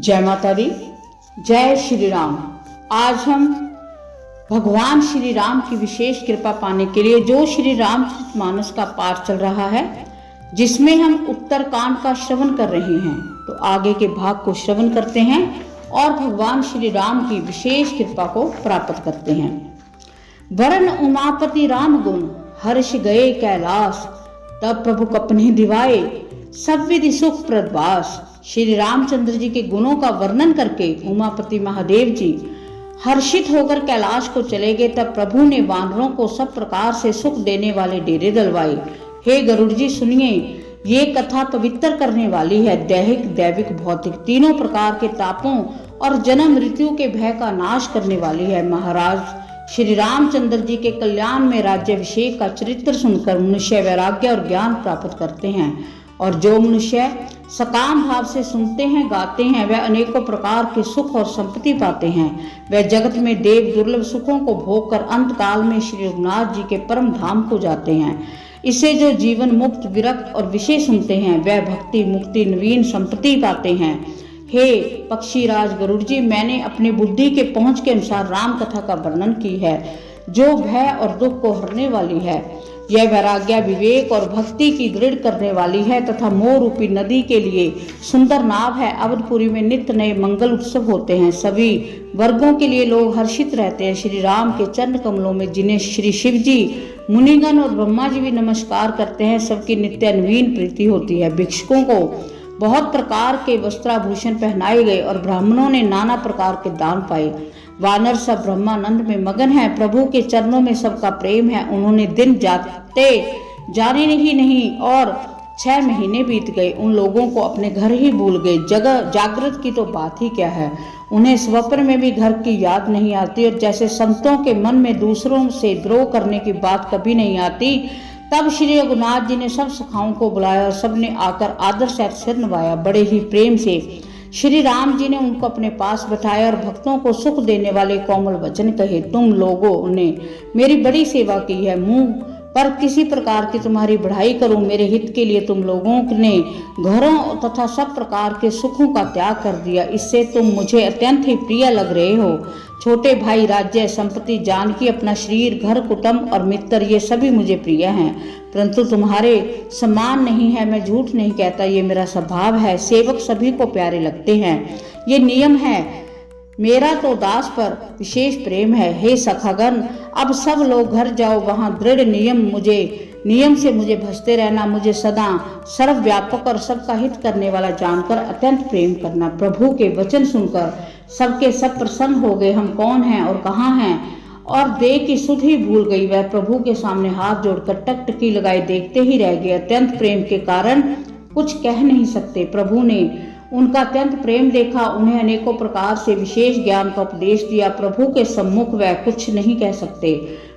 जय माता दी, जय श्री राम। आज हम भगवान श्री राम की विशेष कृपा पाने के लिए जो श्री रामचरितमानस का पाठ चल रहा है, जिसमें हम उत्तरकांड का श्रवण कर रहे हैं, तो आगे के भाग को श्रवण करते हैं और भगवान श्री राम की विशेष कृपा को प्राप्त करते हैं। वरन उमापति राम गुण हर्ष गए कैलाश, तब प्रभु कपने दिवाए सब विधि सुख प्रदवास। श्री रामचंद्र जी के गुणों का वर्णन करके उमापति महादेव जी हर्षित होकर कैलाश को चले गए। तब प्रभु ने वानरों को सब प्रकार से सुख देने वाले डेरे डलवाए। हे गरुड़ जी सुनिए, ये कथा पवित्र करने वाली है। दैहिक, दैविक, भौतिक तीनों प्रकार के तापों और जन्म मृत्यु के भय का नाश करने वाली है। महाराज श्री रामचंद्र जी के कल्याण में राज्याभिषेक का चरित्र सुनकर मनुष्य वैराग्य और ज्ञान प्राप्त करते हैं, और जो मनुष्य सकाम भाव से सुनते हैं, गाते हैं, वह अनेकों प्रकार के सुख और संपत्ति पाते हैं। वह जगत में देव दुर्लभ सुखों को भोग कर अंत काल में श्री रघुनाथ जी के परम धाम को जाते हैं। इससे जो जीवन मुक्त, विरक्त और विषय सुनते हैं, वह भक्ति, मुक्ति, नवीन संपत्ति पाते हैं। हे पक्षीराज गरुड़ जी, मैंने अपनी बुद्धि के पहुंच के अनुसार राम कथा का वर्णन की है, जो भय और दुख को हरने वाली है। यह वैराग्य, विवेक और भक्ति की दृढ़ करने वाली है तथा मोह रूपी नदी के लिए सुंदर नाव है। अवधपुरी में नित्य नए मंगल उत्सव होते हैं। सभी वर्गों के लिए लोग हर्षित रहते हैं। श्री राम के चरण कमलों में जिन्हें श्री शिव जी, मुनिगण और ब्रह्मा जी भी नमस्कार करते हैं, सबकी नित्य नवीन प्रीति होती है। भिक्षुकों को बहुत प्रकार के वस्त्राभूषण पहनाए गए और ब्राह्मणों ने नाना प्रकार के दान पाए। वानर सब ब्रह्मानंद में मगन है। प्रभु के चरणों में सबका प्रेम है। उन्होंने दिन जाते जाने ही नहीं और 6 महीने बीत गए। उन लोगों को अपने घर ही भूल गए। जगह जागृत की तो बात ही क्या है, उन्हें स्वप्न में भी घर की याद नहीं आती। और जैसे संतों के मन में दूसरों से द्रोह करने की बात कभी नहीं आती, तब श्री रघुनाथ जी ने सब सखाओं को बुलाया और सबने आकर आदर से सिर नवाया। बड़े ही प्रेम से श्री राम जी ने उनको अपने पास बैठाया और भक्तों को सुख देने वाले कोमल वचन कहे। तुम लोगों ने मेरी बड़ी सेवा की है, मुंह पर किसी प्रकार की तुम्हारी बढ़ाई करूं। मेरे हित के लिए तुम लोगों ने घरों तथा सब प्रकार के सुखों का त्याग कर दिया। इससे तुम मुझे अत्यंत ही प्रिय लग रहे हो। छोटे भाई, राज्य, संपत्ति, जानकी, अपना शरीर, घर, कुटुंब और मित्र, ये सभी मुझे प्रिय हैं, परंतु तुम्हारे समान नहीं है। मैं झूठ नहीं कहता, ये मेरा स्वभाव है। सेवक सभी को प्यारे लगते हैं, ये नियम है। मेरा तो दास पर विशेष प्रेम है। हे सखागण, अब सब लोग घर जाओ। वहां दृढ़ नियम से मुझे भजते रहना। मुझे सदा सर्वव्यापक और सबका हित करने वाला जानकर अत्यंत प्रेम करना। प्रभु के वचन सुनकर सबके सब प्रसन्न हो गए। हम कौन हैं और कहाँ हैं, और देह की सुध ही भूल गई। वह प्रभु के सामने हाथ जोड़कर टकटकी लगाए देखते ही रह गए। अत्यंत प्रेम के कारण कुछ कह नहीं सकते। प्रभु ने उनका अत्यंत प्रेम देखा, उन्हें अनेकों प्रकार से विशेष ज्ञान का उपदेश दिया। प्रभु के सम्मुख वह कुछ नहीं कह सकते।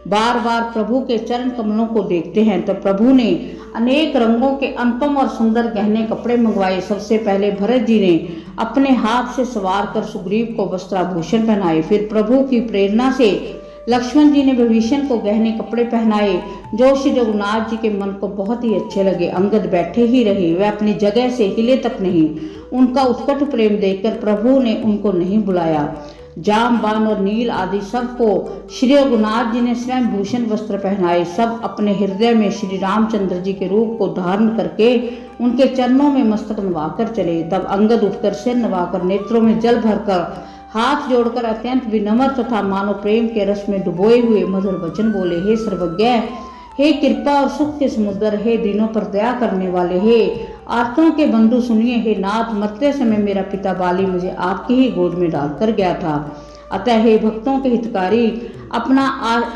बार बार प्रभु के चरण कमलों को देखते हैं। तो प्रभु ने अनेक रंगों के अनुपम और सुंदर गहने कपड़े मंगवाए। सबसे पहले भरत जी ने अपने हाथ से सवार कर सुग्रीव को वस्त्राभूषण पहनाए। फिर प्रभु की प्रेरणा से लक्ष्मण जी ने विभीषण को गहने कपड़े पहनाए, जो श्री रघुनाथ जी के मन को बहुत ही अच्छे लगे। अंगद बैठे ही रहे, वह अपनी जगह से हिले तक नहीं। उनका उत्कट प्रेम देखकर प्रभु ने उनको नहीं बुलाया। जामबान और नील आदि सबको श्री रघुनाथ जी ने स्वयं भूषण वस्त्र पहनाए। सब अपने हृदय में श्री रामचंद्र जी के रूप को धारण करके उनके चरणों में मस्तक नवाकर चले। तब अंगद उठकर सिर नवाकर, नेत्रों में जल भरकर, हाथ जोड़कर अत्यंत विनम्र तथा मानव प्रेम के रस में डुबोए हुए मधुर वचन बोले। हे सर्वज्ञ, हे कृपा और सुख के समुद्र, हे दीनों पर दया करने वाले, हे आर्तों के बंधु सुनिए। हे नाथ, मरते समय मेरा पिता बाली मुझे आपकी ही गोद में डालकर गया था। अतः हे भक्तों के हितकारी, अपना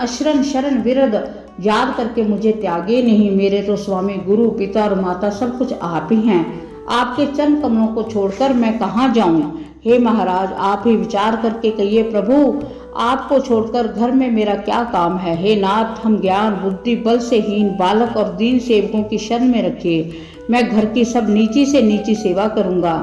अशरण शरण विरद याद करके मुझे त्यागे नहीं। मेरे तो स्वामी, गुरु, पिता और माता सब कुछ आप ही हैं। आपके चरण कमलों को छोड़कर मैं कहाँ जाऊं। हे महाराज, आप ही विचार करके कहिए। प्रभु, आपको छोड़कर घर में मेरा क्या काम है। हे नाथ, हम ज्ञान, बुद्धि, बल से हीन बालक और दीन सेवकों की शरण में रखिए। मैं घर की सब नीची से नीची सेवा करूंगा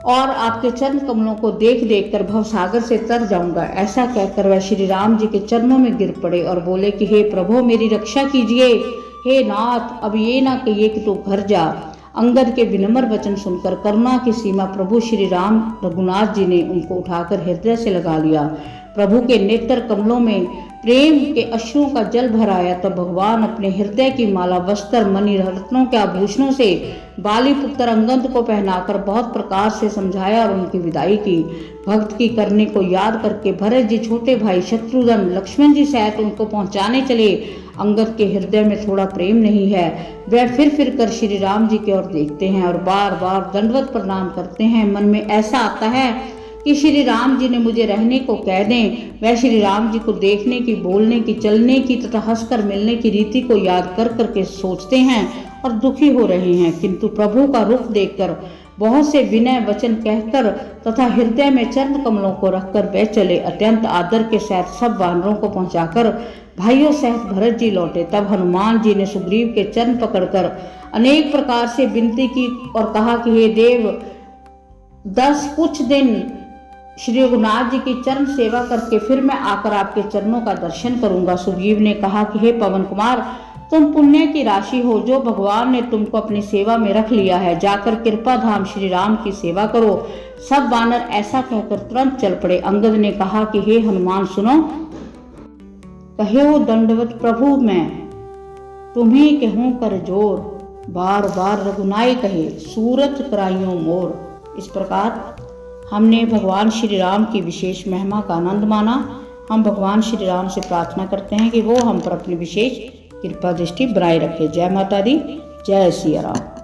और आपके चरण कमलों को देख देख कर भवसागर से तर जाऊंगा। ऐसा कहकर वह श्री राम जी के चरणों में गिर पड़े और बोले कि हे प्रभु, मेरी रक्षा कीजिए। हे नाथ, अब ये ना कहिए कि तू घर जा। अंगद के विनम्र वचन सुनकर करुणा की सीमा प्रभु श्री राम रघुनाथ जी ने उनको उठाकर हृदय से लगा लिया। प्रभु के नेत्र कमलों में प्रेम के अश्रुओं का जल भर आया। तब भगवान अपने हृदय की माला, वस्त्र, मणि, रत्नों के आभूषणों से बाली पुत्र अंगद को पहनाकर बहुत प्रकार से समझाया और उनकी विदाई की। भक्त की करने को याद करके भरत जी छोटे भाई शत्रुघ्न लक्ष्मण जी सहित उनको पहुंचाने चले। अंगद के हृदय में थोड़ा प्रेम नहीं है। वह फिर कर श्री राम जी की ओर देखते हैं और बार बार दंडवत प्रणाम करते हैं। मन में ऐसा आता है कि श्री राम जी ने मुझे रहने को कह दें। वह श्री राम जी को देखने की, बोलने की, चलने की तथा हंसकर मिलने की रीति को याद कर करके सोचते हैं और दुखी हो रहे हैं। किंतु प्रभु का रुख देखकर बहुत से विनय वचन कहकर तथा हृदय में चरण कमलों को रखकर वे चले। अत्यंत आदर के साथ सब वानरों को पहुंचाकर भाइयों सहित भरत जी लौटे। तब हनुमान जी ने सुग्रीव के चरण पकड़कर अनेक प्रकार से विनती की और कहा कि हे देव, 10 कुछ दिन श्री रघुनाथ जी की चरण सेवा करके फिर मैं आकर आपके चरणों का दर्शन करूंगा। सुग्रीव ने कहा कि हे पवन कुमार, तुम पुण्य की राशि हो, जो भगवान ने तुमको अपनी सेवा में रख लिया है। जाकर कृपा धाम श्री राम की सेवा करो। सब वानर ऐसा कहकर तुरंत चल पड़े। अंगद ने कहा कि हे हनुमान सुनो, कहे हो दंडवत प्रभु, मैं तुम्हें कहूँ कर जोर, बार बार रघुनाई कहे सूरत कराइयों मोर। इस प्रकार हमने भगवान श्री राम की विशेष महिमा का आनंद माना। हम भगवान श्री राम से प्रार्थना करते हैं कि वो हम पर अपनी विशेष कृपा दृष्टि बनाए रखे। जय माता दी, जय सिया राम।